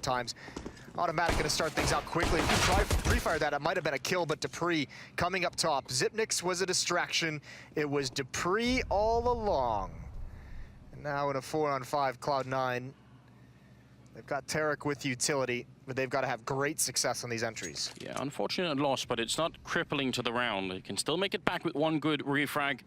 times. Automatic gonna start things out quickly. If you try pre-fire that, it might have been a kill, but Dupree coming up top. Xyp9x was a distraction. It was Dupree all along. And now in a 4-on-5 Cloud9, they've got Tarek with utility, but they've got to have great success on these entries. Yeah, unfortunate loss, but it's not crippling to the round. They can still make it back with one good refrag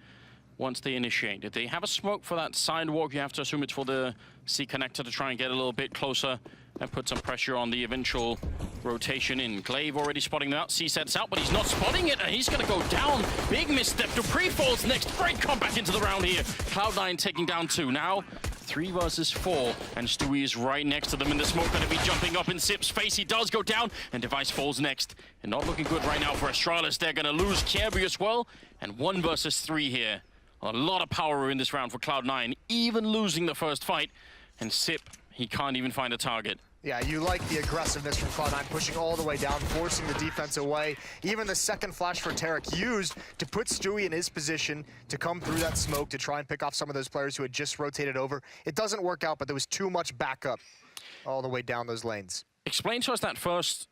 once they initiate. If they have a smoke for that sidewalk, you have to assume it's for the C connector to try and get a little bit closer and put some pressure on the eventual rotation in. Glaive already spotting that. C sets out, but he's not spotting it, and he's going to go down. Big misstep. Dupree falls next. Great comeback into the round here. Cloud9 taking down 2. Now 3 versus 4, and Stewie is right next to them in the smoke. Going to be jumping up in Xyp's face. He does go down, and Device falls next. And not looking good right now for Astralis. They're going to lose Kirby as well, and 1 versus 3 here. A lot of power in this round for Cloud9, even losing the first fight. And Xyp, he can't even find a target. Yeah, you like the aggressiveness from Cloud9, pushing all the way down, forcing the defense away. Even the second flash for Tarek used to put Stewie in his position to come through that smoke to try and pick off some of those players who had just rotated over. It doesn't work out, but there was too much backup all the way down those lanes. Explain to us that first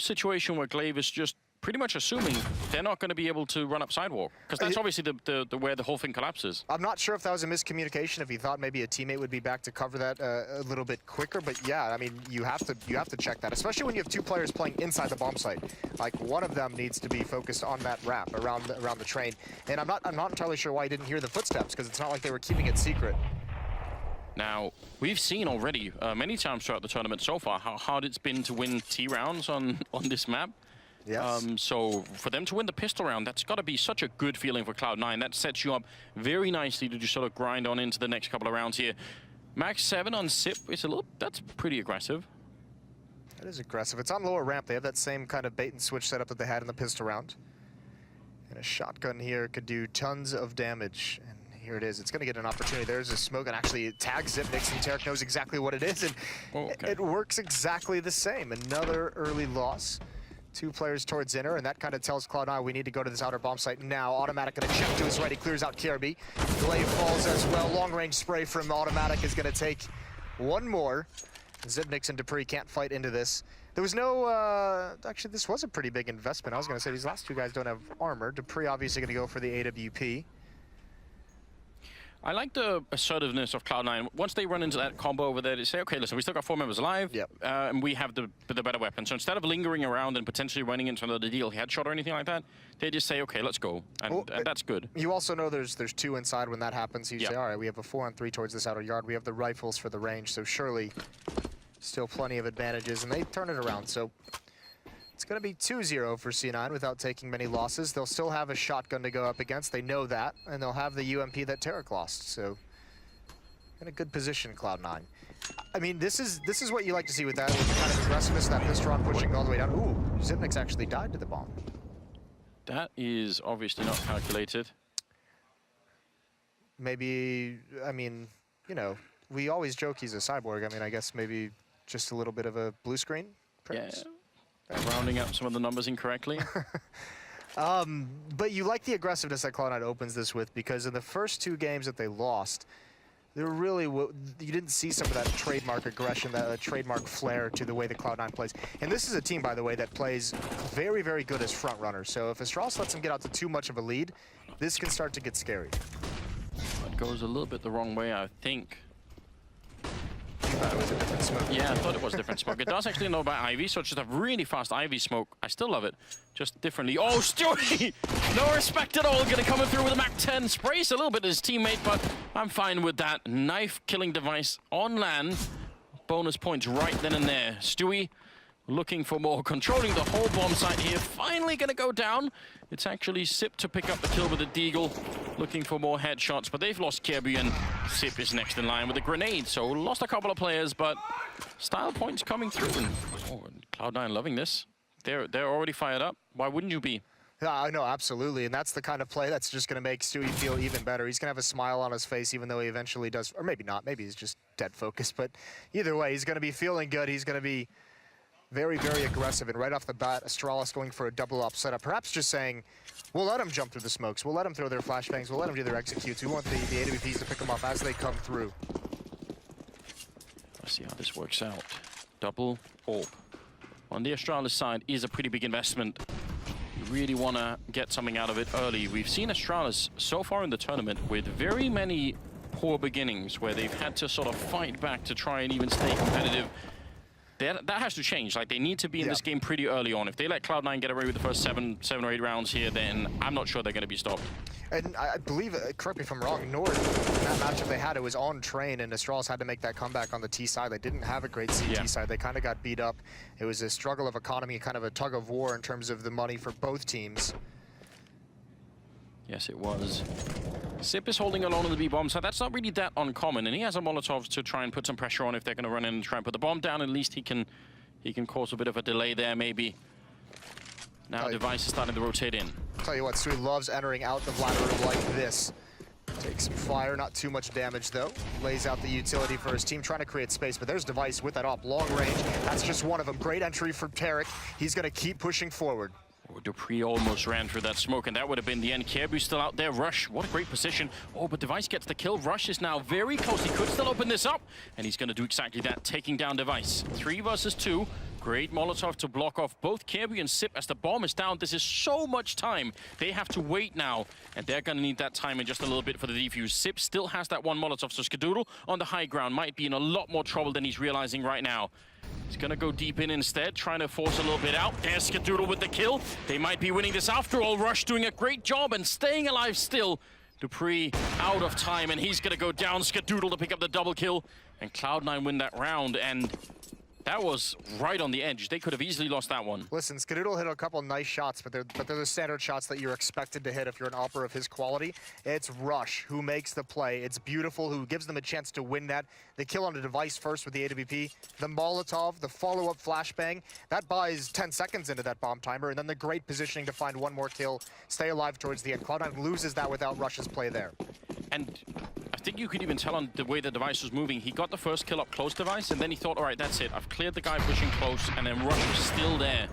situation where Glaive is just pretty much assuming they're not going to be able to run up sidewalk, because that's obviously the where the whole thing collapses. I'm not sure if that was a miscommunication, if he thought maybe a teammate would be back to cover that a little bit quicker, but yeah, I mean, you have to check that, especially when you have 2 players playing inside the bomb site. Like, one of them needs to be focused on that ramp around the train, and I'm not entirely sure why he didn't hear the footsteps, because it's not like they were keeping it secret. Now, we've seen already many times throughout the tournament so far how hard it's been to win T rounds on this map. Yes. So for them to win the pistol round, that's got to be such a good feeling for Cloud9. That sets you up very nicely to just sort of grind on into the next couple of rounds here. Max 7 on Xyp, that's pretty aggressive. That is aggressive. It's on lower ramp. They have that same kind of bait and switch setup that they had in the pistol round. And a shotgun here could do tons of damage. And here it is. It's going to get an opportunity. There's a smoke, and actually it tags Xyp9x, and Tarek knows exactly what it is, and it works exactly the same. Another early loss. 2 players towards inner, and that kind of tells Cloud9 we need to go to this outer bomb site now. Automatic gonna check to his right, he clears out Kirby. Glaive falls as well. Long range spray from Automatic is gonna take 1 more. Xyp9x and Dupree can't fight into this. There was no, actually this was a pretty big investment. I was gonna say these last 2 guys don't have armor. Dupree obviously gonna go for the AWP. I like the assertiveness of Cloud9. Once they run into that combo over there, they say, okay, listen, we still got 4 members alive, and we have the better weapon. So instead of lingering around and potentially running into another deal headshot or anything like that, they just say, okay, let's go, and that's good. You also know there's 2 inside when that happens. You say, all right, we have a 4-on-3 towards this outer yard. We have the rifles for the range, so surely still plenty of advantages, and they turn it around. So it's going to be 2-0 for C9 without taking many losses. They'll still have a shotgun to go up against. They know that, and they'll have the UMP that Tarek lost. So in a good position, Cloud9. I mean, this is what you like to see with that, with the kind of aggressiveness, that pistol round pushing all the way down. Ooh, Xyp9x actually died to the bomb. That is obviously not calculated. Maybe, I mean, you know, we always joke he's a cyborg. I mean, I guess maybe just a little bit of a blue screen, perhaps? Yeah. Rounding up some of the numbers incorrectly. But you like the aggressiveness that Cloud9 opens this with, because in the first 2 games that they lost, there really you didn't see some of that trademark aggression, that trademark flair to the way that Cloud9 plays. And this is a team, by the way, that plays very, very good as front runners. So if Astralis lets them get out to too much of a lead, this can start to get scary. It goes a little bit the wrong way, I think. You thought it was a different smoke. Yeah, I thought it was a different smoke. It does actually know about Ivy, so it's just a really fast Ivy smoke. I still love it, just differently. Oh, Stewie! No respect at all, gonna come in through with a Mac 10. Sprays a little bit his teammate, but I'm fine with that. Knife-killing device on land. Bonus points right then and there. Stewie looking for more, controlling the whole bomb site here. Finally gonna go down. It's actually Xyp to pick up the kill with a deagle, looking for more headshots, but they've lost Kirby, and Xyp is next in line with a grenade. So lost a couple of players, but style points coming through. And Cloud9 loving this. They're already fired up. Why wouldn't you be? Yeah, I know, absolutely, and that's the kind of play that's just going to make Stewie feel even better. He's going to have a smile on his face, even though he eventually does, or maybe not, maybe he's just dead focused, but either way, he's going to be feeling good. He's going to be very, very aggressive, and right off the bat, Astralis going for a double-up setup, perhaps just saying, we'll let them jump through the smokes, we'll let them throw their flashbangs, we'll let them do their executes. We want the AWPs to pick them up as they come through. Let's see how this works out. Double orb. On the Astralis side is a pretty big investment. You really want to get something out of it early. We've seen Astralis so far in the tournament with very many poor beginnings where they've had to sort of fight back to try and even stay competitive. That has to change. Like, they need to be in this game pretty early on. If they let Cloud9 get away with the first seven or 8 rounds here, then I'm not sure they're going to be stopped. And I believe, correct me if I'm wrong, North, in that matchup they had, it was on train, and Astralis had to make that comeback on the T side. They didn't have a great CT side. They kind of got beat up. It was a struggle of economy, kind of a tug of war in terms of the money for both teams. Yes, it was. Sip is holding alone on the B bomb, so that's not really that uncommon. And he has a Molotov to try and put some pressure on if they're going to run in and try and put the bomb down. At least he can cause a bit of a delay there, maybe. Now Device is starting to rotate in. Tell you what, Sui loves entering out the ladder room like this. Takes some fire, not too much damage though. Lays out the utility for his team, trying to create space, but there's Device with that op, long range. That's just one of them. Great entry from Tarek. He's going to keep pushing forward. Oh, Dupree almost ran through that smoke, and that would have been the end. Kjaerbye still out there. Rush, what a great position. Oh, but Device gets the kill. Rush is now very close. He could still open this up, and he's going to do exactly that, taking down Device. 3 versus 2. Great Molotov to block off both Kjaerbye and Sip as the bomb is down. This is so much time. They have to wait now, and they're going to need that time in just a little bit for the defuse. Sip still has that one Molotov, so Skadoodle on the high ground might be in a lot more trouble than he's realizing right now. He's going to go deep in instead, trying to force a little bit out. There's Skadoodle with the kill. They might be winning this after all. Rush doing a great job and staying alive still. Dupree out of time, and he's going to go down. Skadoodle to pick up the double kill, and Cloud9 win that round, and that was right on the edge. They could have easily lost that one. Listen, Skadoodle hit a couple nice shots, but they're the standard shots that you're expected to hit if you're an opera of his quality. It's Rush who makes the play. It's Beautiful who gives them a chance to win that. The kill on the Device first with the AWP. The Molotov, the follow-up flashbang. That buys 10 seconds into that bomb timer, and then the great positioning to find one more kill, stay alive towards the end. Cloud9 loses that without Rush's play there. And I think you could even tell on the way the Device was moving. He got the first kill up close Device, and then he thought, all right, that's it. I've cleared the guy pushing close, and then Rush was still there.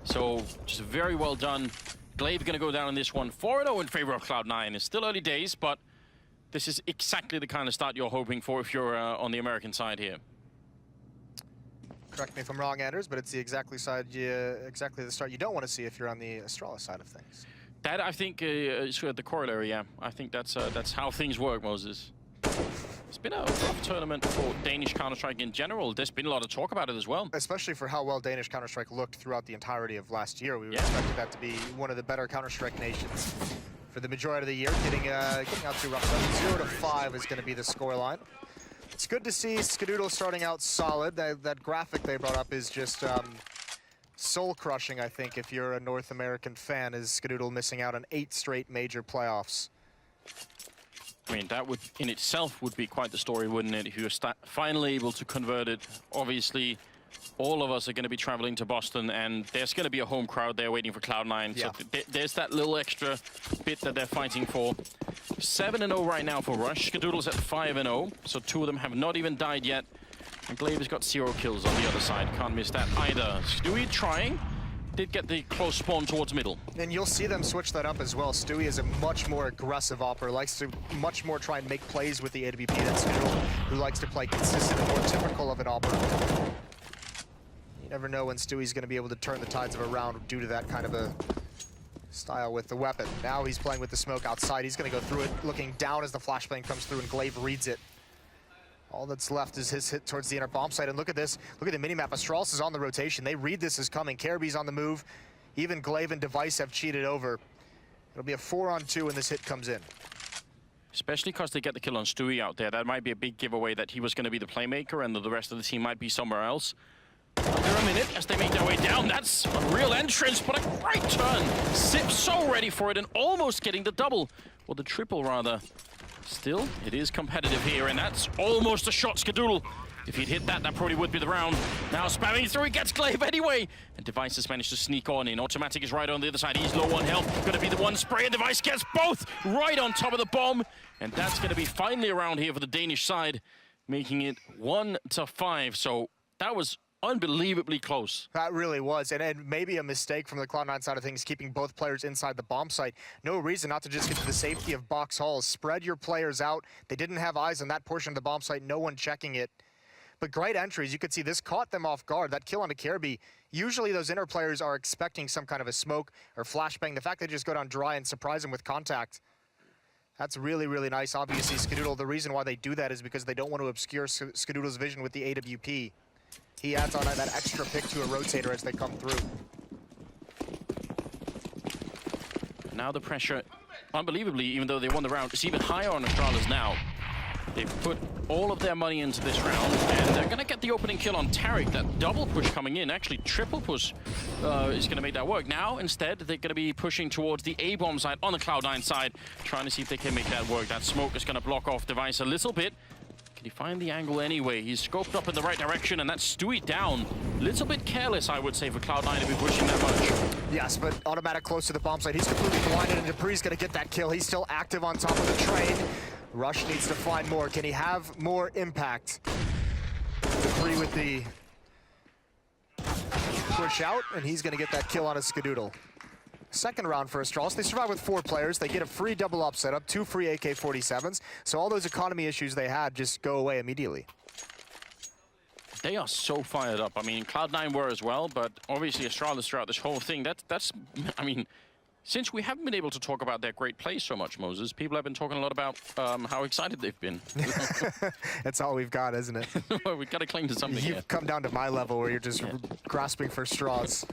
So just very well done. Glaive going to go down in this one. 4-0 in favor of Cloud9. It's still early days, but this is exactly the kind of start you're hoping for if you're on the American side here. Correct me if I'm wrong, Anders, but it's the exactly the start you don't want to see if you're on the Astralis side of things. That, I think, is the corollary, yeah. I think that's how things work, Moses. It's been a rough tournament for Danish Counter-Strike in general. There's been a lot of talk about it as well. Especially for how well Danish Counter-Strike looked throughout the entirety of last year. We were expecting that to be one of the better Counter-Strike nations for the majority of the year. Getting out to rough 0-5 is going to be the scoreline. It's good to see Skadoodle starting out solid. That graphic they brought up is just soul-crushing, I think, if you're a North American fan, is Skadoodle missing out on 8 straight major playoffs. I mean, that would, in itself, would be quite the story, wouldn't it? If you were finally able to convert it. Obviously, all of us are going to be traveling to Boston, and there's going to be a home crowd there waiting for Cloud9. Yeah. So there's that little extra bit that they're fighting for. 7-0 right now for Rush. Skadoodle's at 5-0, so 2 of them have not even died yet. And Glaive has got 0 kills on the other side. Can't miss that either. Stewie trying. Did get the close spawn towards middle. And you'll see them switch that up as well. Stewie is a much more aggressive operator, likes to much more try and make plays with the AWP than Skadoodle, who likes to play consistent and more typical of an operator. You never know when Stewie's going to be able to turn the tides of a round due to that kind of a style with the weapon. Now he's playing with the smoke outside. He's going to go through it, looking down as the flashbang comes through, and Glaive reads it. All that's left is his hit towards the inner bomb site. And look at this. Look at the minimap. Astralis is on the rotation. They read this as coming. Kjaerbye's on the move. Even Glaive and Device have cheated over. It'll be a 4-on-2 when this hit comes in. Especially because they get the kill on Stewie out there. That might be a big giveaway that he was going to be the playmaker and the rest of the team might be somewhere else. Under a minute as they make their way down. That's a real entrance, but a great turn. Sip so ready for it and almost getting the double. Or the triple, rather. Still, it is competitive here, and that's almost a shot, Skadoodle. If he'd hit that, that probably would be the round. Now spamming through, he gets Glaive anyway. And Device has managed to sneak on in. Automatic is right on the other side. He's low on health. Gonna be the one spray, and Device gets both right on top of the bomb. And that's gonna be finally a round here for the Danish side, making it 1-5. So that was unbelievably close. That really was, and maybe a mistake from the Cloud9 side of things, keeping both players inside the bomb site. No reason not to just get to the safety of box halls. Spread your players out. They didn't have eyes on that portion of the bomb site, no one checking it. but great entries. You could see this caught them off guard. That kill onto Kirby. Usually those inner players are expecting some kind of a smoke or flashbang. The fact they just go down dry and surprise them with contact, that's really, really nice. Obviously, Skadoodle, the reason why they do that is because they don't want to obscure Skadoodle's vision with the AWP. He adds on that extra pick to a rotator as they come through. Now the pressure, unbelievably, even though they won the round, it's even higher on Astralis now. They've put all of their money into this round, and they're going to get the opening kill on Tarek. That double push coming in, actually triple push, is going to make that work. Now, instead, they're going to be pushing towards the A-bomb side on the Cloud9 side, trying to see if they can make that work. That smoke is going to block off Device a little bit. Can he find the angle anyway? He's scoped up in the right direction, and that's Stewie down. Little bit careless, I would say, for Cloud9 to be pushing that much. Yes, but automatic close to the bomb site. He's completely blinded, and Dupree's going to get that kill. He's still active on top of the train. Rush needs to find more. Can he have more impact? Dupree with the push out, and he's going to get that kill on a Skadoodle. Second round for Astralis. They survive with 4 players. They get a free double up setup, 2 free AK-47s. So all those economy issues they had just go away immediately. They are so fired up. I mean, Cloud9 were as well, but obviously Astralis throughout this whole thing, that's I mean, since we haven't been able to talk about their great play so much, Moses, people have been talking a lot about how excited they've been. That's all we've got, isn't it? Well, we've got to cling to something You've here. come down to my level where you're just grasping for straws.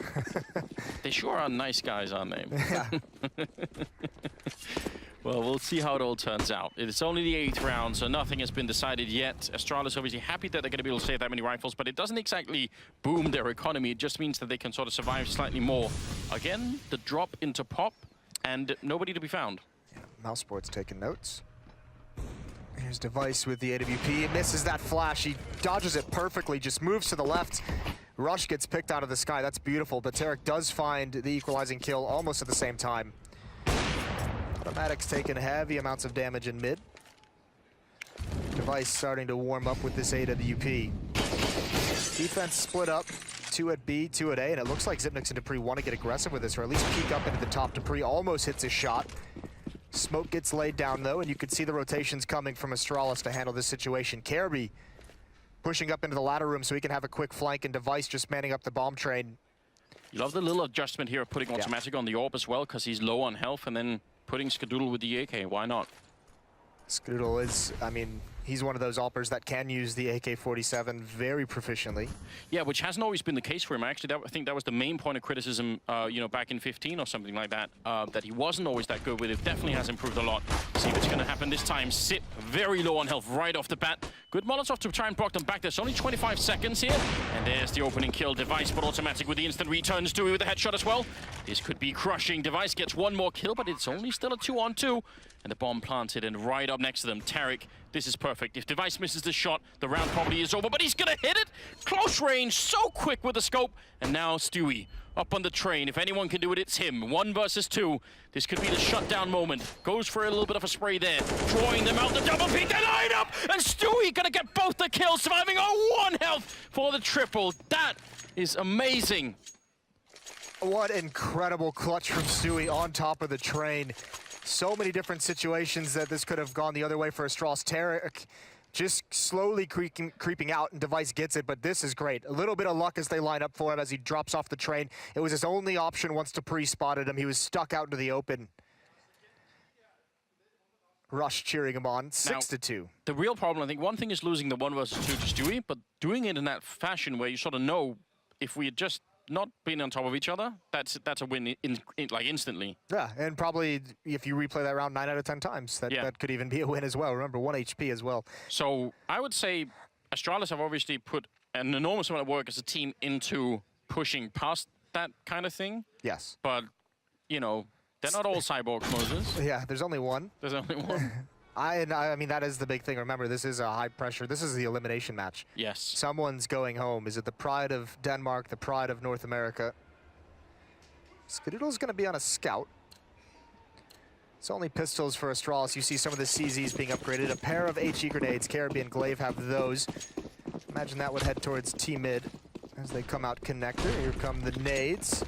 They sure are nice guys, aren't they? Yeah. Well, we'll see how it all turns out. It's only the 8th round, so nothing has been decided yet. Astralis obviously happy that they're going to be able to save that many rifles, but it doesn't exactly boom their economy. It just means that they can sort of survive slightly more. Again, the drop into pop, and nobody to be found. Yeah, Mousesport's taking notes. Here's Device with the AWP. He misses that flash. He dodges it perfectly, just moves to the left. Rush gets picked out of the sky. That's beautiful, but Tarek does find the equalizing kill almost at the same time. Automatic's taking heavy amounts of damage in mid. Device starting to warm up with this AWP. Defense split up, 2 at B, 2 at A, and it looks like Xyp9x and Dupree want to get aggressive with this, or at least peek up into the top. Dupree almost hits his shot. Smoke gets laid down though, and you can see the rotations coming from Astralis to handle this situation. Kirby pushing up into the ladder room so he can have a quick flank, and Device just manning up the bomb train. You love the little adjustment here of putting automatic on the AWP as well, because he's low on health, and then putting Skadoodle with the AK. Why not? Skadoodle is, I mean, he's one of those AWPers that can use the AK-47 very proficiently. Yeah, which hasn't always been the case for him. Actually, I think that was the main point of criticism, you know, back in 15 or something like that, that he wasn't always that good with it. Definitely has improved a lot. See if it's going to happen this time. Sip, very low on health right off the bat. Good Molotov to try and block them back. There's only 25 seconds here. And there's the opening kill. Device, but automatic with the instant return. Stewie with the headshot as well. This could be crushing. Device gets one more kill, but it's only still a 2-on-2. And the bomb planted, and right up next to them, Tarek. This is perfect. If Device misses the shot, the round probably is over, but he's gonna hit it! Close range, so quick with the scope. And now Stewie up on the train. If anyone can do it, it's him. 1 versus 2. This could be the shutdown moment. Goes for a little bit of a spray there. Drawing them out, the double peek, they line up! And Stewie gonna get both the kills, surviving on 1 health for the triple. That is amazing. What incredible clutch from Stewie on top of the train. So many different situations that this could have gone the other way for Astralis. Tarek just slowly creeping out, and Device gets it, but this is great. A little bit of luck as they line up for him as he drops off the train. It was his only option once Dupree spotted him. He was stuck out into the open. Rush cheering him on, 6-2. The real problem, I think, one thing is losing the 1 versus 2 to Stewie, but doing it in that fashion where you sort of know if we had just not being on top of each other, that's a win like instantly. Yeah, and probably if you replay that round 9 out of 10 times, that could even be a win as well. Remember, 1 HP as well. So I would say Astralis have obviously put an enormous amount of work as a team into pushing past that kind of thing. Yes. But, you know, they're not all cyborgs, Moses. Yeah, there's only one. There's only one. I mean, that is the big thing. Remember, this is a high pressure. This is the elimination match. Yes. Someone's going home. Is it the pride of Denmark, the pride of North America? Skadoodle's going to be on a scout. It's only pistols for Astralis. You see some of the CZs being upgraded. A pair of HE grenades. Caribbean Glaive have those. Imagine that would head towards T-mid as they come out connector. Here come the nades.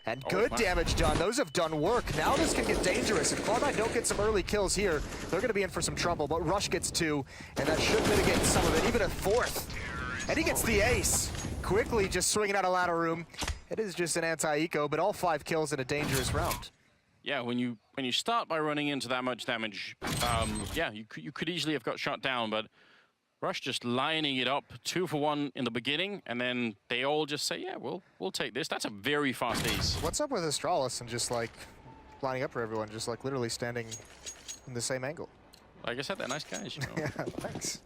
And good damage done. Those have done work. Now this can get dangerous. If Cloud9 don't get some early kills here, they're going to be in for some trouble. But Rush gets 2, and that should mitigate some of it. Even a 4th. And he gets the ace. Quickly just swinging out of ladder room. It is just an anti-eco, but all 5 kills in a dangerous round. Yeah, when you start by running into that much damage, yeah, you could easily have got shot down, but Rush just lining it up, 2 for 1 in the beginning, and then they all just say, yeah, we'll take this. That's a very fast ace. What's up with Astralis and just like lining up for everyone, just like literally standing in the same angle? Like I said, they're nice guys, you know. Yeah, thanks.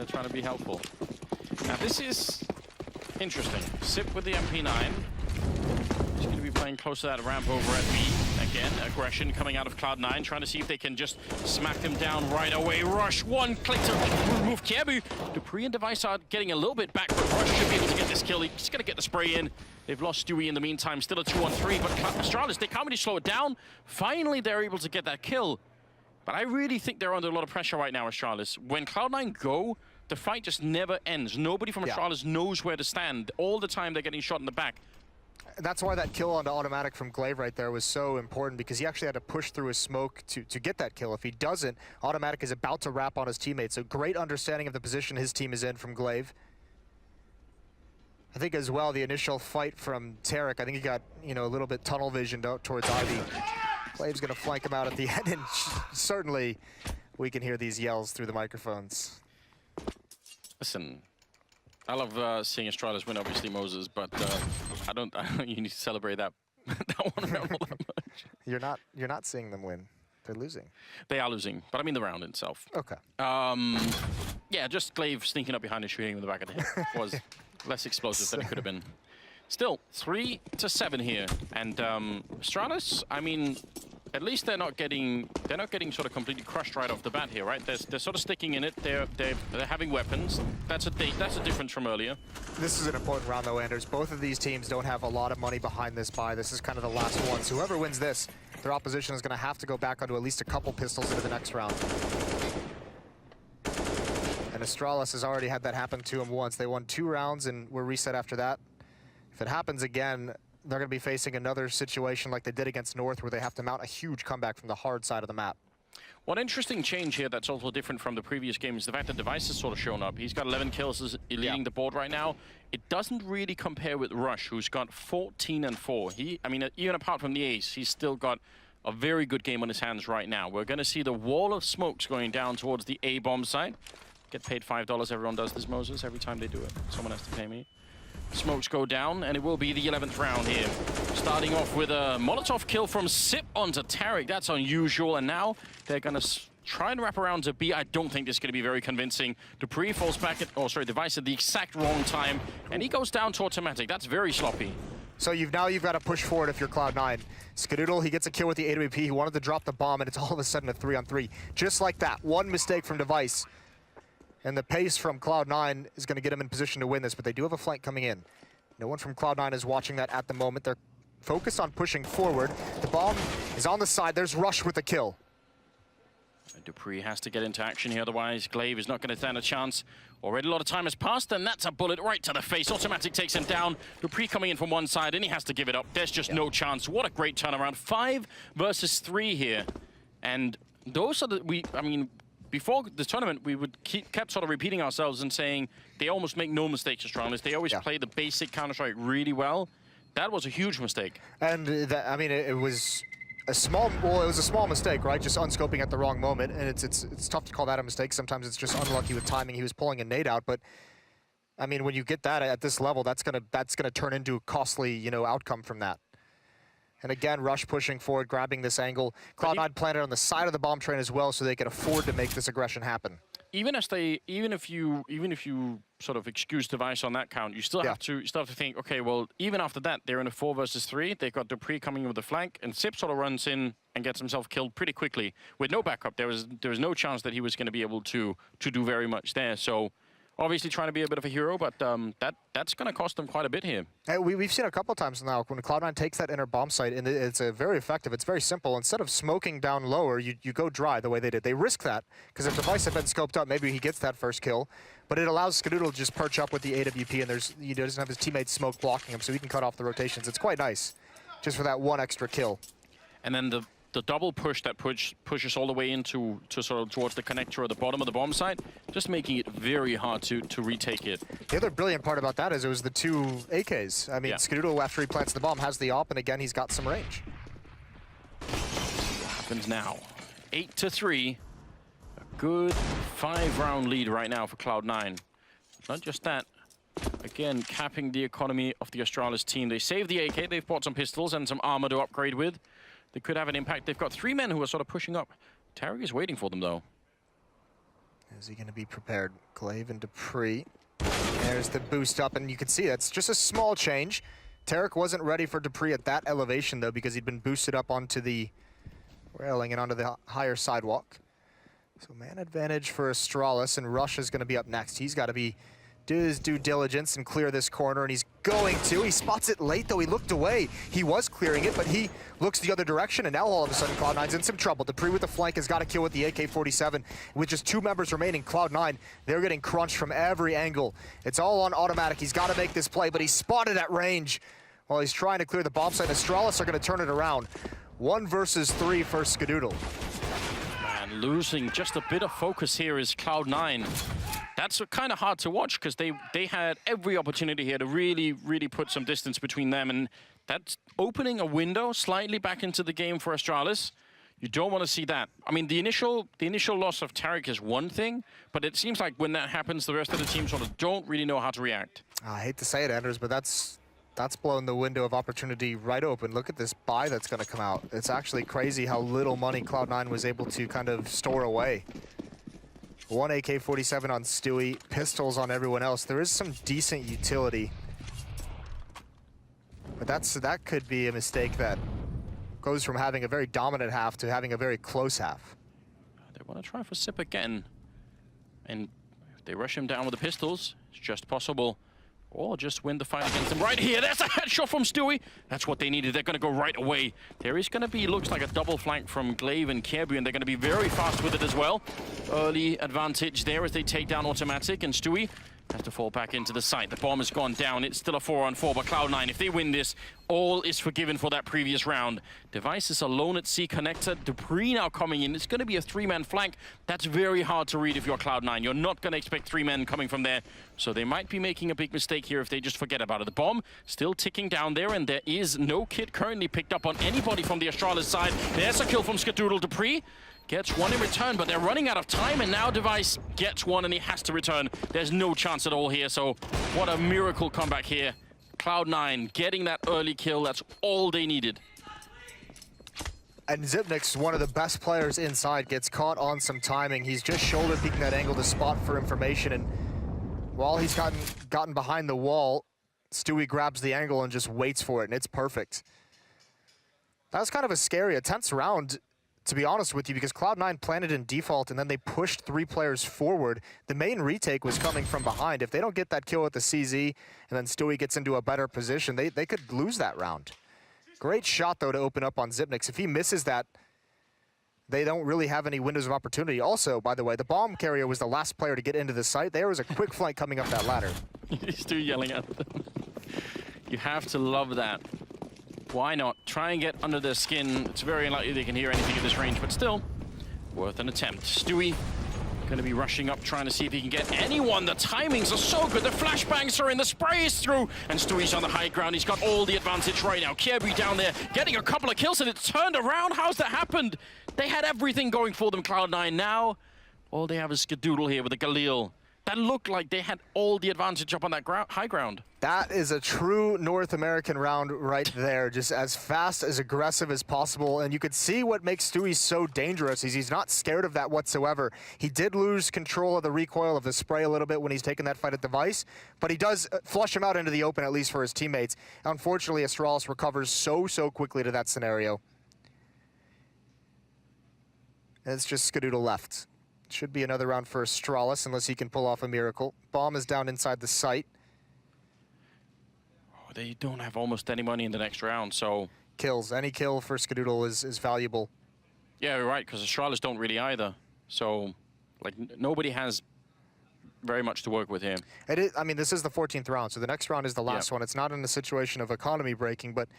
trying to be helpful. Now this is interesting. Sip with the MP9. He's going to be playing close to that ramp over at B. Again, aggression coming out of Cloud9, trying to see if they can just smack them down right away. Rush, 1 click to remove Kiebu. dupreeh and Device are getting a little bit back, but Rush should be able to get this kill. He's going to get the spray in. They've lost Stewie in the meantime, still a 2-on-3, but Astralis, they can't really slow it down. Finally, they're able to get that kill. But I really think they're under a lot of pressure right now, Astralis. When Cloud9 go, the fight just never ends. Nobody from Astralis knows where to stand. All the time, they're getting shot in the back. That's why that kill onto automatic from Glaive right there was so important, because he actually had to push through his smoke to get that kill. If he doesn't, automatic is about to wrap on his teammates. So great understanding of the position his team is in from Glaive. I think as well, the initial fight from Tarek, I think he got, you know, a little bit tunnel visioned out towards Ivy. Glaive's gonna flank him out at the end, and certainly we can hear these yells through the microphones. Listen, I love seeing Astralis win, obviously, Moses, but I don't you need to celebrate that, that one round all that much. You're not seeing them win. They're losing. They are losing, but I mean the round itself. Okay. Yeah, just Glaive sneaking up behind and shooting him in the back of the head was less explosive than it could have been. Still, 3-7 here, and Astralis, I mean, at least they're not getting sort of completely crushed right off the bat here, right? They're sort of sticking in it. They're having weapons. That's a difference from earlier. This is an important round though, Anders. Both of these teams don't have a lot of money behind this buy. This is kind of the last one. So whoever wins this, their opposition is going to have to go back onto at least a couple pistols into the next round. And Astralis has already had that happen to him once. They won 2 rounds and were reset after that. If it happens again, they're going to be facing another situation like they did against North, where they have to mount a huge comeback from the hard side of the map. One interesting change here that's also different from the previous game is the fact that Device has sort of shown up. He's got 11 kills, is leading the board right now. It doesn't really compare with Rush, who's got 14-4. I mean, even apart from the ace, he's still got a very good game on his hands right now. We're going to see the wall of smokes going down towards the A-bomb site. Get paid $5. Everyone does this, Moses. Every time they do it, someone has to pay me. Smokes go down, and it will be the 11th round here. Starting off with a Molotov kill from Sip onto Tarek. That's unusual, and now they're going to try and wrap around to B. I don't think this is going to be very convincing. dupreeh falls back at, Device at the exact wrong time, and he goes down to automatic. That's very sloppy. So you've got to push forward if you're Cloud9. Skadoodle, he gets a kill with the AWP. He wanted to drop the bomb, and it's all of a sudden a 3-on-3. Just like that, one mistake from Device. And the pace from Cloud9 is going to get him in position to win this, but they do have a flank coming in. No one from Cloud9 is watching that at the moment. They're focused on pushing forward. The bomb is on the side. There's Rush with the kill. dupreeh has to get into action here, otherwise Glaive is not going to stand a chance. Already a lot of time has passed, and that's a bullet right to the face. Automatic takes him down. dupreeh coming in from one side, and he has to give it up. There's just no chance. What a great turnaround. 5 versus 3 here. And those are before the tournament, we kept sort of repeating ourselves and saying they almost make no mistakes, Astralis. They always play the basic Counter-Strike really well. That was a huge mistake. And it was a small mistake, right? Just unscoping at the wrong moment, and it's tough to call that a mistake. Sometimes it's just unlucky with timing. He was pulling a nade out, but I mean, when you get that at this level, that's gonna turn into a costly, you know, outcome from that. And again, Rush pushing forward, grabbing this angle. Cloud9 planted on the side of the bomb train as well, so they can afford to make this aggression happen. Even if you sort of excuse Device on that count, you still have to think, okay, well, even after that, they're in a 4 versus 3. They've got dupreeh coming in with the flank, and Sip sort of runs in and gets himself killed pretty quickly with no backup. There was no chance that he was going to be able to do very much there. So obviously trying to be a bit of a hero, but that's going to cost them quite a bit here. We've seen a couple times now when Cloud9 takes that inner bomb site, and it's very effective. It's very simple. Instead of smoking down lower, you go dry the way they did. They risk that, because if Device had been scoped up, maybe he gets that first kill. But it allows Skadoodle to just perch up with the AWP, and he doesn't have his teammates smoke blocking him, so he can cut off the rotations. It's quite nice, just for that one extra kill. And then the double push that pushes all the way into sort of towards the connector at the bottom of the bomb site, just making it very hard to retake it. The other brilliant part about that is it was the 2 AKs. I mean, Yeah. Skadoodle, after he plants the bomb, has the op, and again, he's got some range. What happens now? 8-3. A good 5-round lead right now for Cloud9. Not just that. Again, capping the economy of the Astralis team. They saved the AK. They've bought some pistols and some armor to upgrade with. They could have an impact. They've got 3 men who are sort of pushing up. Tarek is waiting for them, though. Is he going to be prepared? Glaive and Dupree. There's the boost up, and you can see that's just a small change. Tarek wasn't ready for Dupree at that elevation, though, because he'd been boosted up onto the railing and onto the higher sidewalk. So man advantage for Astralis, and Rush is going to be up next. He's got to do his due diligence and clear this corner, and he's going to. He spots it late, though. He looked away. He was clearing it, but he looks the other direction, and now all of a sudden Cloud9's in some trouble. Dupree with the flank has got a kill with the AK-47. With just 2 members remaining, Cloud9, they're getting crunched from every angle. It's all on automatic. He's got to make this play, but he's spotted at range while he's trying to clear the bomb site. Astralis are going to turn it around. 1 versus 3 for Skadoodle. Man, losing just a bit of focus here is Cloud9. That's kind of hard to watch because they had every opportunity here to really put some distance between them, and that's opening a window slightly back into the game for Astralis. You don't want to see that. I mean, the initial loss of Tarek is one thing, but it seems like when that happens, the rest of the team sort of don't really know how to react. I hate to say it, Anders, but that's blown the window of opportunity right open. Look at this buy that's going to come out. It's actually crazy how little money Cloud9 was able to kind of store away. 1 AK-47 on Stewie, pistols on everyone else. There is some decent utility, but that could be a mistake that goes from having a very dominant half to having a very close half. They want to try for Sip again, and if they rush him down with the pistols, it's just possible. Or just win the fight against them right here. There's a headshot from Stewie. That's what they needed. They're going to go right away. There is going to be, looks like a double flank from Glaive and Kierby, and they're going to be very fast with it as well. Early advantage there as they take down automatic, and Stewie has to fall back into the site. The bomb has gone down. It's still a 4-on-4, but Cloud9, if they win this, all is forgiven for that previous round. Device is alone at C connector. Dupree now coming in. It's going to be a 3-man flank. That's very hard to read if you're Cloud9. You're not going to expect 3 men coming from there. So they might be making a big mistake here if they just forget about it. The bomb still ticking down there, and there is no kit currently picked up on anybody from the Astralis side. There's a kill from Skadoodle. Dupree gets 1 in return, but they're running out of time, and now Device gets 1, and he has to return. There's no chance at all here, so what a miracle comeback here. Cloud9 getting that early kill, that's all they needed. And Zipnik's one of the best players inside, gets caught on some timing. He's just shoulder peeking that angle to spot for information, and while he's gotten behind the wall, Stewie grabs the angle and just waits for it, and it's perfect. That was kind of a tense round, to be honest with you, because Cloud9 planted in default and then they pushed 3 players forward. The main retake was coming from behind. If they don't get that kill at the CZ and then Stewie gets into a better position, they could lose that round. Great shot, though, to open up on Zipniks. If he misses that, they don't really have any windows of opportunity. Also, by the way, the bomb carrier was the last player to get into the site. There was a quick flank coming up that ladder. He's still yelling at them. You have to love that. Why not? Try and get under their skin. It's very unlikely they can hear anything at this range, but still, worth an attempt. Stewie going to be rushing up, trying to see if he can get anyone. The timings are so good. The flashbangs are in, the spray is through, and Stewie's on the high ground. He's got all the advantage right now. Kierby down there, getting a couple of kills, and it's turned around. How's that happened? They had everything going for them, Cloud9. Now, all they have is Skadoodle here with the Galil. That looked like they had all the advantage up on that high ground. That is a true North American round right there. Just as fast, as aggressive as possible. And you could see what makes Stewie so dangerous is he's not scared of that whatsoever. He did lose control of the recoil of the spray a little bit when he's taking that fight at Device, but he does flush him out into the open, at least for his teammates. Unfortunately, Astralis recovers so quickly to that scenario. And it's just Skadoodle left. Should be another round for Astralis unless he can pull off a miracle. Bomb is down inside the site. Oh, they don't have almost any money in the next round, so... Kills. Any kill for Skadoodle is valuable. Yeah, you're right, because Astralis don't really either. So, like, nobody has very much to work with here. It is, I mean, this is the 14th round, so the next round is the last one. It's not in a situation of economy breaking, but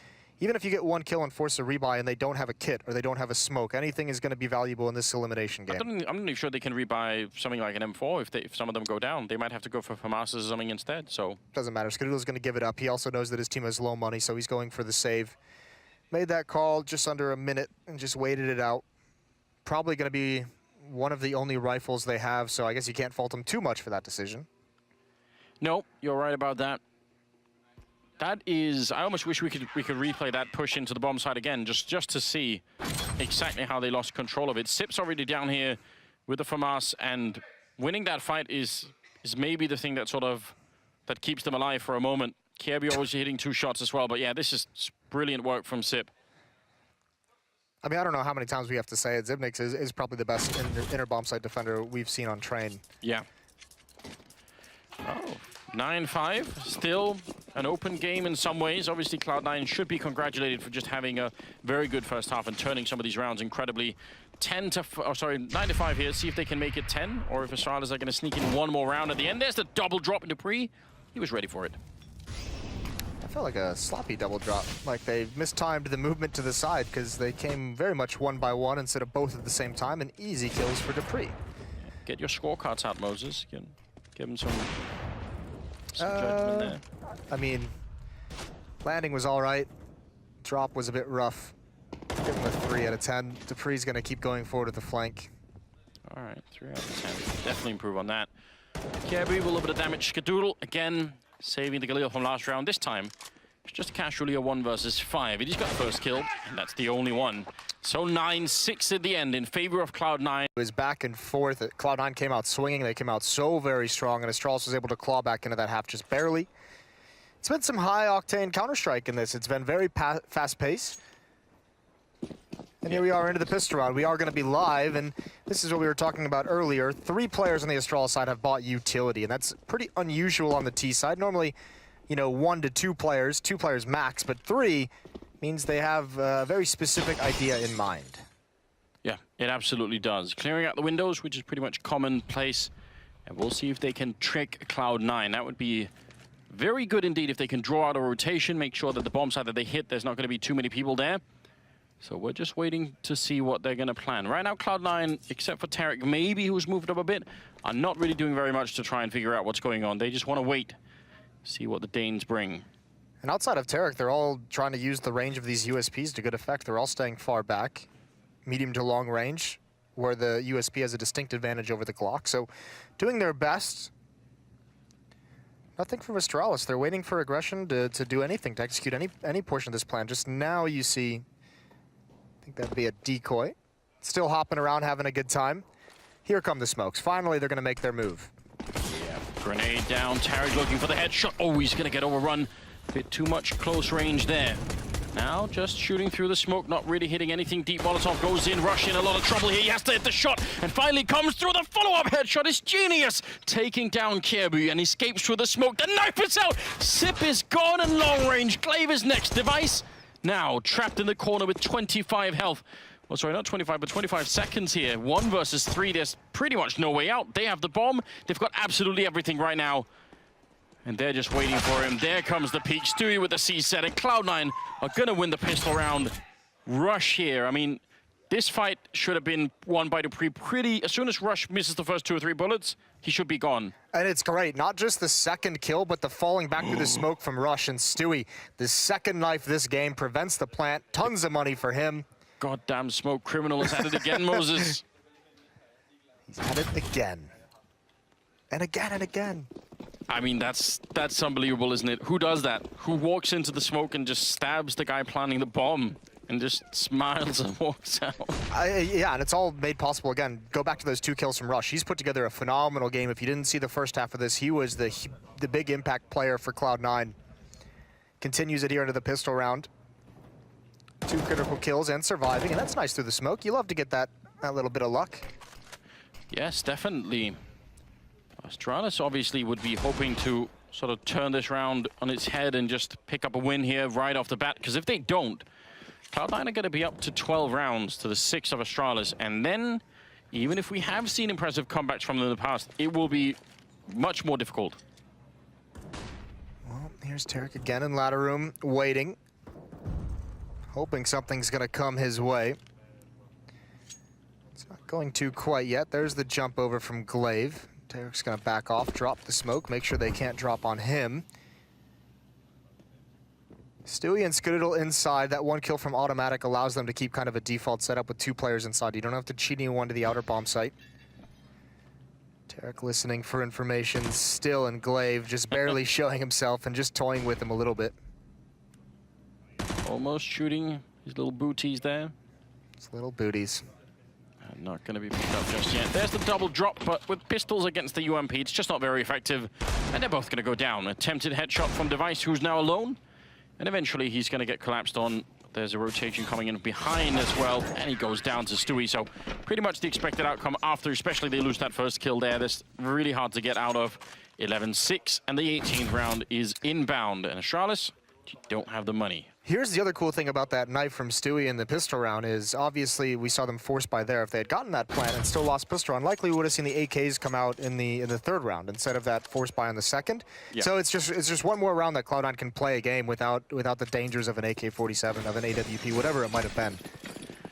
even if you get one kill and force a rebuy and they don't have a kit or they don't have a smoke, anything is going to be valuable in this elimination game. I'm not even sure they can rebuy something like an M4 if some of them go down. They might have to go for FAMASas or something instead, so... Doesn't matter. Skadoodle's going to give it up. He also knows that his team has low money, so he's going for the save. Made that call just under a minute and just waited it out. Probably going to be one of the only rifles they have, so I guess you can't fault him too much for that decision. No, you're right about that. That is, I almost wish we could replay that push into the bomb side again, just to see exactly how they lost control of it. Sip's already down here with the FAMAS, and winning that fight is maybe the thing that that keeps them alive for a moment. Kirby obviously hitting 2 shots as well, but yeah, this is brilliant work from Sip. I mean, I don't know how many times we have to say it. Zibnix is probably the best inner bomb site defender we've seen on Train. Yeah. Oh, 9-5, still an open game in some ways. Obviously, Cloud9 should be congratulated for just having a very good first half and turning some of these rounds incredibly. 9-5 here. See if they can make it 10, or if Astralis are going to sneak in one more round at the end. There's the double drop into Pre. He was ready for it. I felt like a sloppy double drop, like they mistimed the movement to the side because they came very much one by one instead of both at the same time, and easy kills for Dupree. Get your scorecards out, Moses. You can give him some judgment there. I mean, landing was all right. Drop was a bit rough. Give him a 3 out of 10. Dupree's going to keep going forward at the flank. All right, 3 out of 10. Definitely improve on that. Kirby with a little bit of damage. Skadoodle, again, saving the Galil from last round. This time, it's just casually a 1 versus 5. He's got the first kill, and that's the only one. So 9-6 at the end in favor of Cloud9. It was back and forth. Cloud9 came out swinging. They came out so very strong, and Astralis was able to claw back into that half just barely. It's been some high-octane Counter-Strike in this. It's been very fast-paced. And here we are into the pistol round. We are going to be live, and this is what we were talking about earlier. 3 players on the Astralis side have bought utility, and that's pretty unusual on the T side. Normally, you know, 1 to 2 players, 2 players max, but 3 means they have a very specific idea in mind. Yeah, it absolutely does. Clearing out the windows, which is pretty much commonplace, and we'll see if they can trick Cloud9. That would be very good indeed if they can draw out a rotation, make sure that the bomb side that they hit, there's not going to be too many people there. So we're just waiting to see what they're going to plan. Right now, Cloud9, except for Tarek, maybe who's moved up a bit, are not really doing very much to try and figure out what's going on. They just want to wait, see what the Danes bring. And outside of Tarek, they're all trying to use the range of these USPs to good effect. They're all staying far back, medium to long range, where the USP has a distinct advantage over the Glock. So doing their best. Nothing from Astralis. They're waiting for aggression to do anything, to execute any portion of this plan. Just now you see, I think that'd be a decoy. Still hopping around, having a good time. Here come the smokes. Finally, they're going to make their move. Yeah, grenade down. Tarek looking for the headshot. Oh, he's going to get overrun. Bit too much close range there. Now just shooting through the smoke, not really hitting anything deep. Molotov goes in, Rush in a lot of trouble here. He has to hit the shot, and finally comes through. The follow-up headshot is genius. Taking down Kirby and escapes through the smoke. The knife is out. Sip is gone in long range. Glaive is next. Device now trapped in the corner with 25 health. Oh, sorry, not 25, but 25 seconds here. 1 versus 3. There's pretty much no way out. They have the bomb. They've got absolutely everything right now. And they're just waiting for him. There comes the peak. Stewie with the C-set. And Cloud9 are going to win the pistol round. Rush here. I mean, this fight should have been won by Dupree pretty... As soon as Rush misses the first 2 or 3 bullets, he should be gone. And it's great. Not just the second kill, but the falling back through the smoke from Rush. And Stewie, the second knife this game, prevents the plant. Tons of money for him. Goddamn smoke criminal is at it again, Moses. He's at it again. And again and again. I mean, that's unbelievable, isn't it? Who does that? Who walks into the smoke and just stabs the guy planting the bomb and just smiles and walks out? Yeah, and it's all made possible. Again, go back to those 2 kills from Rush. He's put together a phenomenal game. If you didn't see the first half of this, he was the big impact player for Cloud9. Continues it here into the pistol round. 2 critical kills and surviving, and that's nice through the smoke. You love to get that little bit of luck. Yes, definitely. Astralis obviously would be hoping to sort of turn this round on its head and just pick up a win here right off the bat, because if they don't, Cloud9 are going to be up to 12 rounds to the 6 of Astralis, and then, even if we have seen impressive comebacks from them in the past, it will be much more difficult. Well, here's Tarek again in ladder room, waiting. hoping something's gonna come his way. It's not going to quite yet. There's the jump over from Glaive. Tarek's gonna back off, drop the smoke, make sure they can't drop on him. Stewie and Skadoodle inside. That one kill from Automatic allows them to keep kind of a default setup with 2 players inside. You don't have to cheat anyone to the outer bomb site. Tarek listening for information still, and Glaive just barely showing himself and just toying with him a little bit. Almost shooting his little booties there. It's little booties. Not going to be picked up just yet. There's the double drop, but with pistols against the UMP, it's just not very effective. And they're both going to go down. Attempted headshot from Device, who's now alone. And eventually he's going to get collapsed on. There's a rotation coming in behind as well. And he goes down to Stewie. So pretty much the expected outcome after, especially they lose that first kill there. That's really hard to get out of. 11-6, and the 18th round is inbound. And Astralis, you don't have the money. Here's the other cool thing about that knife from Stewie in the pistol round is obviously we saw them forced by there. If they had gotten that plant and still lost pistol round, likely we would have seen the AKs come out in the third round instead of that forced by on the second. Yeah. So it's just one more round that Cloud9 can play a game without the dangers of an AK-47, of an AWP, whatever it might have been.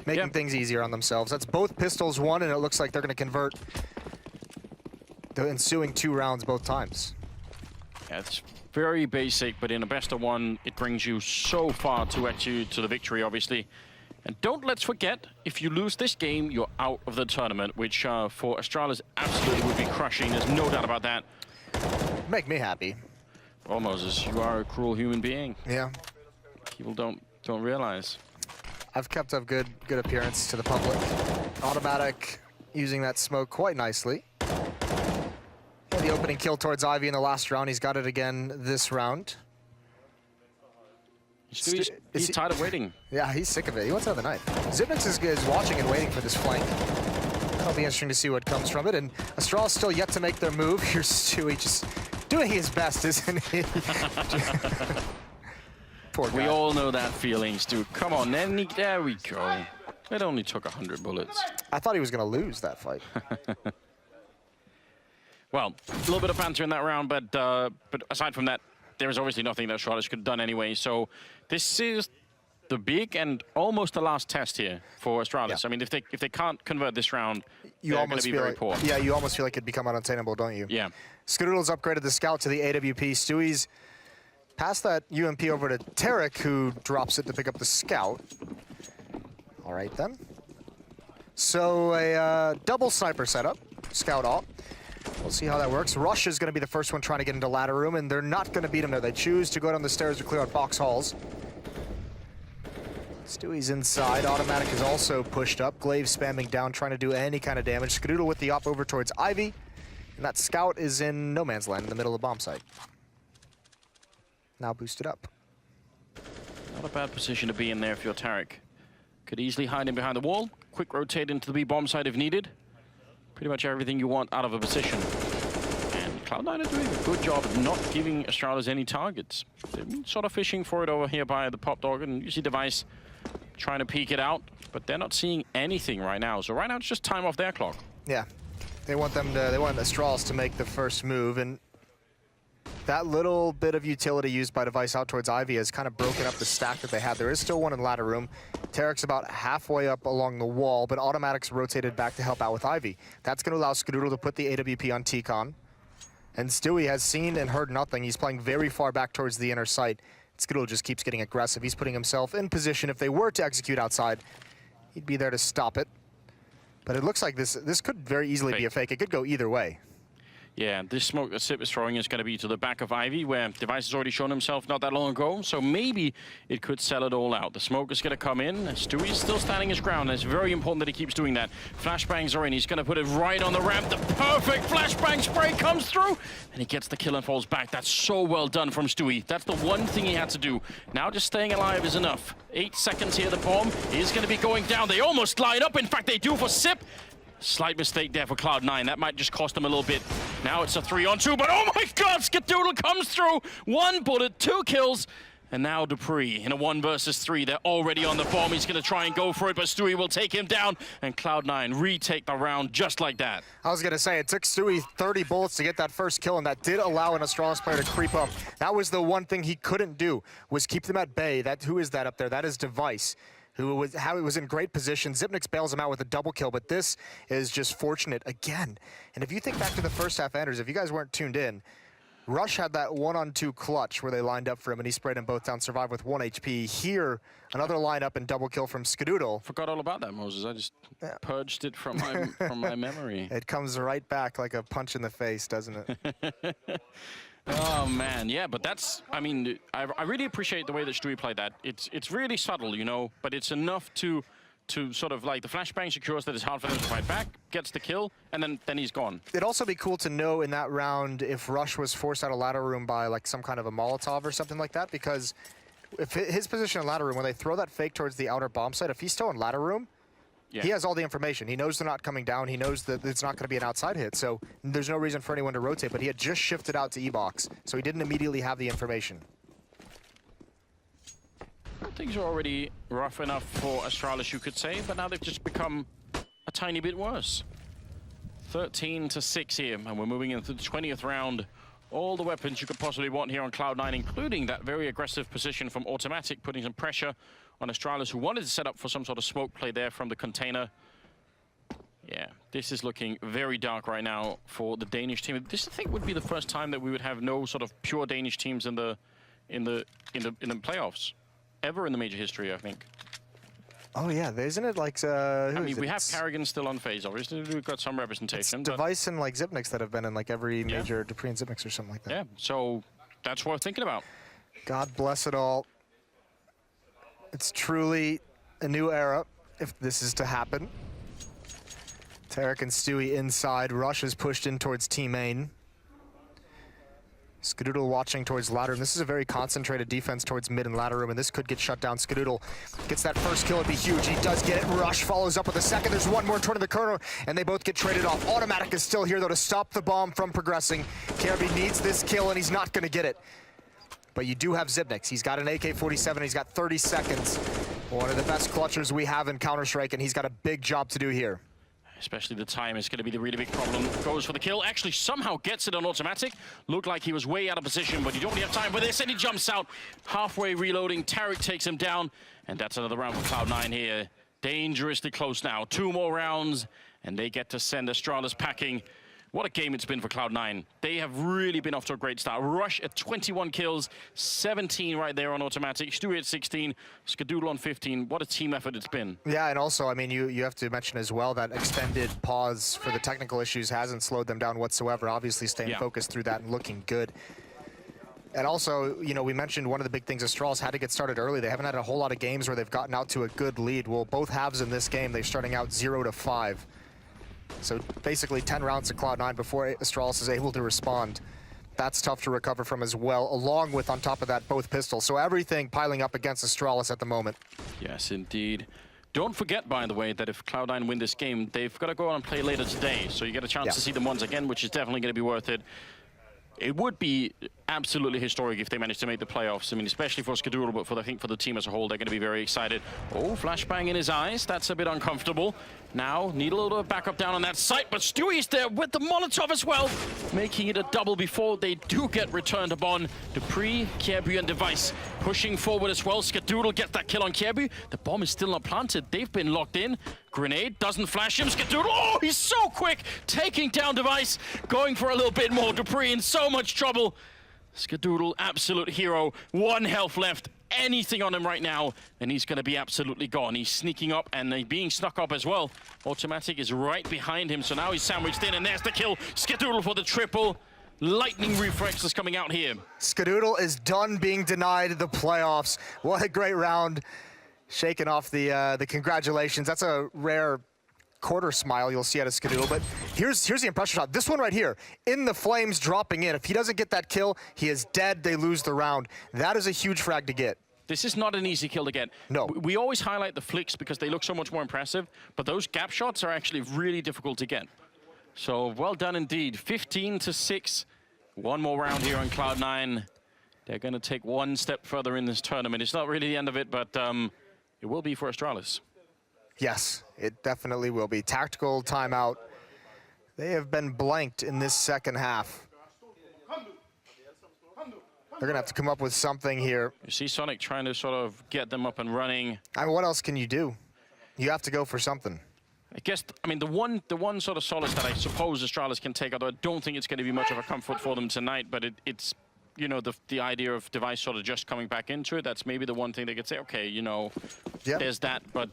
Making things easier on themselves. That's both pistols won, and it looks like they're going to convert the ensuing 2 rounds both times. Yeah, it's very basic, but in a best of 1, it brings you so far to actually to the victory, obviously. And let's forget, if you lose this game, you're out of the tournament, which for Astralis absolutely would be crushing. There's no doubt about that. Make me happy. Oh, Moses, you are a cruel human being. Yeah. People don't realize. I've kept up good appearance to the public. Automatic using that smoke quite nicely. The opening kill towards Ivy in the last round. He's got it again this round. He's tired of waiting. Yeah, he's sick of it. He wants another knife. Zipnix is watching and waiting for this flank. That'll be interesting to see what comes from it. And Astralis still yet to make their move. Here's Stewie just doing his best, isn't he? Poor guy. We all know that feeling, Stu. Come on, then. There we go. It only took 100 bullets. I thought he was going to lose that fight. Well, a little bit of banter in that round, but aside from that, there is obviously nothing that Astralis could have done anyway. So this is the big and almost the last test here for Astralis. Yeah. I mean, if they can't convert this round, they're going to be very poor. Yeah, you almost feel like it'd become unattainable, don't you? Yeah. Skadoodle's upgraded the Scout to the AWP. Stewie's passed that UMP over to Tarek, who drops it to pick up the Scout. All right, then. So a double sniper setup, Scout off. We'll see how that works. Rush is going to be the first one trying to get into ladder room, and they're not going to beat him there. They choose to go down the stairs to clear out box halls. Stewie's inside. Automatic is also pushed up. Glaive spamming down, trying to do any kind of damage. Skadoodle with the op over towards Ivy. And that Scout is in no man's land in the middle of the bomb site. Now boosted up. Not a bad position to be in there if you're Tarek. Could easily hide in behind the wall. Quick rotate into the B bomb site if needed. Pretty much everything you want out of a position. And Cloud9 are doing a good job of not giving Astralis any targets. They've been sort of fishing for it over here by the pop dog, and you see Device trying to peek it out, but they're not seeing anything right now. So right now it's just time off their clock. Yeah, they want Astralis to make the first move, and that little bit of utility used by Device out towards Ivy has kind of broken up the stack that they had. There is still one in ladder room. Tarek's about halfway up along the wall, but Automatic's rotated back to help out with Ivy. That's going to allow Skadoodle to put the AWP on T-Con. And Stewie has seen and heard nothing. He's playing very far back towards the inner site. Skadoodle just keeps getting aggressive. He's putting himself in position. If they were to execute outside, he'd be there to stop it. But it looks like this could very easily be a fake. It could go either way. Yeah, this smoke that Sip is throwing is going to be to the back of Ivy, where Device has already shown himself not that long ago, so maybe it could sell it all out. The smoke is going to come in, and Stewie's still standing his ground, and it's very important that he keeps doing that. Flashbangs are in. He's going to put it right on the ramp. The perfect flashbang spray comes through, and he gets the kill and falls back. That's so well done from Stewie. That's the one thing he had to do. Now just staying alive is enough. 8 seconds here, the bomb is going to be going down. They almost line up. In fact, they do for Sip. Slight mistake there for Cloud9. That might just cost them a little bit. Now it's a 3-on-2, but oh my God, Skadoodle comes through. 1 bullet, 2 kills, And now Dupree in a 1 versus 3. They're already on the bomb. He's going to try and go for it, but Stewie will take him down. And Cloud9 retake the round just like that. I was going to say, it took Stewie 30 bullets to get that first kill, and that did allow an Astralis player to creep up. That was the one thing he couldn't do, was keep them at bay. Who is that up there? That is Device, who was in great position. Xyp9x bails him out with a double kill, but this is just fortunate again. And if you think back to the first half, Anders, if you guys weren't tuned in, Rush had that 1-on-2 clutch where they lined up for him and he sprayed them both down, survived with 1 HP. Here, another lineup and double kill from Skadoodle. Forgot all about that, Moses. I just purged it from my memory. It comes right back like a punch in the face, doesn't it? Oh man, yeah, but that's, I mean, I really appreciate the way that Stewie played that. It's really subtle, you know, but it's enough to sort of like the flashbang secures that it's hard for them to fight back, gets the kill, and then he's gone. It'd also be cool to know in that round if Rush was forced out of ladder room by like some kind of a Molotov or something like that, because if his position in ladder room, when they throw that fake towards the outer bomb site, if he's still in ladder room, he has all the information. He knows they're not coming down. He knows that it's not going to be an outside hit, so there's no reason for anyone to rotate, but he had just shifted out to E-Box, so he didn't immediately have the information. Things are already rough enough for Astralis, you could say, but now they've just become a tiny bit worse. 13-6 here, and we're moving into the 20th round. All the weapons you could possibly want here on Cloud9, including that very aggressive position from Automatic, putting some pressure on Astralis, who wanted to set up for some sort of smoke play there from the container. Yeah, this is looking very dark right now for the Danish team. This, I think, would be the first time that we would have no sort of pure Danish teams in the playoffs ever in the major history, I think. Oh yeah, isn't it like I mean, we have Carrigan still on phase, obviously. We've got some representation. It's Device and like Xyp9x that have been in like every major Dupree and Xyp9x or something like that. Yeah, so that's worth thinking about. God bless it all. It's truly a new era if this is to happen. Tarek and Stewie inside. Rush is pushed in towards T-Main. Skadoodle watching towards ladder room. This is a very concentrated defense towards mid and ladder room, and this could get shut down. Skadoodle gets that first kill, it'd be huge. He does get it. Rush follows up with a second. There's one more turn of the corner, and they both get traded off. Automatic is still here, though, to stop the bomb from progressing. KRB needs this kill, and he's not going to get it. But you do have Xyp9x. He's got an AK-47, he's got 30 seconds. One of the best clutchers we have in Counter-Strike, and he's got a big job to do here. Especially the time is going to be the really big problem. Goes for the kill, actually somehow gets it on Automatic. Looked like he was way out of position, but you don't really have time for this, and he jumps out. Halfway reloading, Tarek takes him down, and that's another round for Cloud9 here. Dangerously close now. 2 more rounds, and they get to send Astralis packing. What a game it's been for Cloud9. They have really been off to a great start. Rush at 21 kills, 17 right there on Automatic. Stewie at 16, Skadoodle on 15. What a team effort it's been. Yeah, and also, I mean, you have to mention as well that extended pause for the technical issues hasn't slowed them down whatsoever. Obviously staying focused through that and looking good. And also, you know, we mentioned one of the big things Astralis had to get started early. They haven't had a whole lot of games where they've gotten out to a good lead. Well, both halves in this game, they're starting out 0-5. So basically 10 rounds to Cloud9 before Astralis is able to respond. That's tough to recover from as well, along with, on top of that, both pistols. So everything piling up against Astralis at the moment. Yes, indeed. Don't forget, by the way, that if Cloud9 win this game, they've got to go on and play later today. So you get a chance to see them once again, which is definitely going to be worth it. It would be absolutely historic if they managed to make the playoffs. I mean, especially for Skadoodle, but I think for the team as a whole, they're going to be very excited. Oh, flashbang in his eyes. That's a bit uncomfortable. Now, need a little bit of backup down on that site, but Stewie's there with the Molotov as well, making it a double before they do get returned upon. Dupree, KRB, and Device pushing forward as well. Skadoodle gets that kill on KRB. The bomb is still not planted. They've been locked in. Grenade doesn't flash him. Skadoodle, oh, he's so quick, taking down Device, going for a little bit more. Dupree in so much trouble. Skadoodle, absolute hero. 1 health left. Anything on him right now, and he's going to be absolutely gone. He's sneaking up, and being snuck up as well. Automatic is right behind him, so now he's sandwiched in, and there's the kill. Skadoodle for the triple. Lightning reflexes coming out here. Skadoodle is done being denied the playoffs. What a great round. Shaking off the congratulations. That's a rare quarter smile you'll see out of Skadoodle, but here's the impression shot. This one right here, in the flames, dropping in. If he doesn't get that kill, he is dead. They lose the round. That is a huge frag to get. This is not an easy kill to get. No. We always highlight the flicks because they look so much more impressive, but those gap shots are actually really difficult to get. So well done indeed. 15-6. 1 more round here on Cloud9. they're going to take one step further in this tournament. It's not really the end of it, but it will be for Astralis. Yes, it definitely will be. Tactical timeout. They have been blanked in this second half. They're going to have to come up with something here. You see Sonic trying to sort of get them up and running. I mean, what else can you do? You have to go for something. I guess, I mean, the one sort of solace that I suppose Astralis can take, although I don't think it's going to be much of a comfort for them tonight, but it's, you know, the idea of Device sort of just coming back into it, that's maybe the one thing they could say, okay, you know, there's that. But,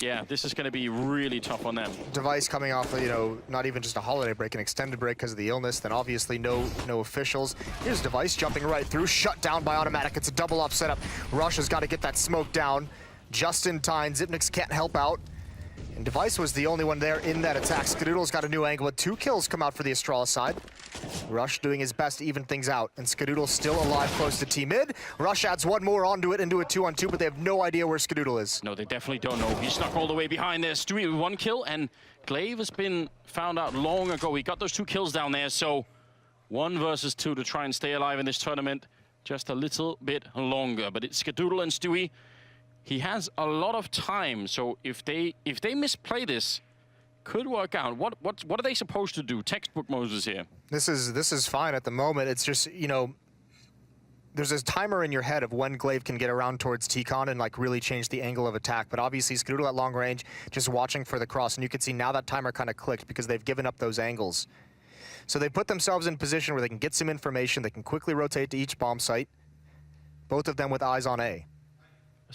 yeah, this is going to be really tough on them. Device coming off, you know, not even just a holiday break, an extended break because of the illness, then obviously no officials. Here's Device jumping right through, shut down by Automatic. It's a double-up setup. Rush has got to get that smoke down just in time. Xyp9x can't help out. And Device was the only one there in that attack. Skadoodle's got a new angle, but 2 kills come out for the Astralis side. Rush doing his best to even things out, and Skadoodle still alive close to T-mid. Rush adds one more onto it into a 2-on-2, but they have no idea where Skadoodle is. No, they definitely don't know. He's snuck all the way behind there. Stewie with 1 kill, and Glaive has been found out long ago. He got those 2 kills down there, so 1 versus 2 to try and stay alive in this tournament. Just a little bit longer, but it's Skadoodle and Stewie. He has a lot of time, so if they misplay this, could work out. What are they supposed to do? Textbook Moses here. This is fine at the moment. It's just, you know, there's a timer in your head of when Glaive can get around towards T-Con and like really change the angle of attack. But obviously Skadoodle at long range, just watching for the cross, and you can see now that timer kind of clicked because they've given up those angles. So they put themselves in position where they can get some information. They can quickly rotate to each bomb site. Both of them with eyes on A.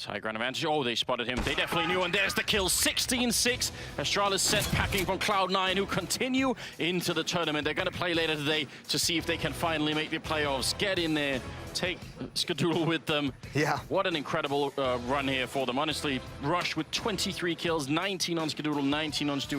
High ground advantage. Oh, they spotted him. They definitely knew, and there's the kill. 16-6. Astralis set packing from Cloud9, who continue into the tournament. They're going to play later today to see if they can finally make the playoffs. Get in there. Take Skadoodle with them. Yeah. What an incredible run here for them. Honestly, Rush with 23 kills, 19 on Skadoodle, 19 on Stewie.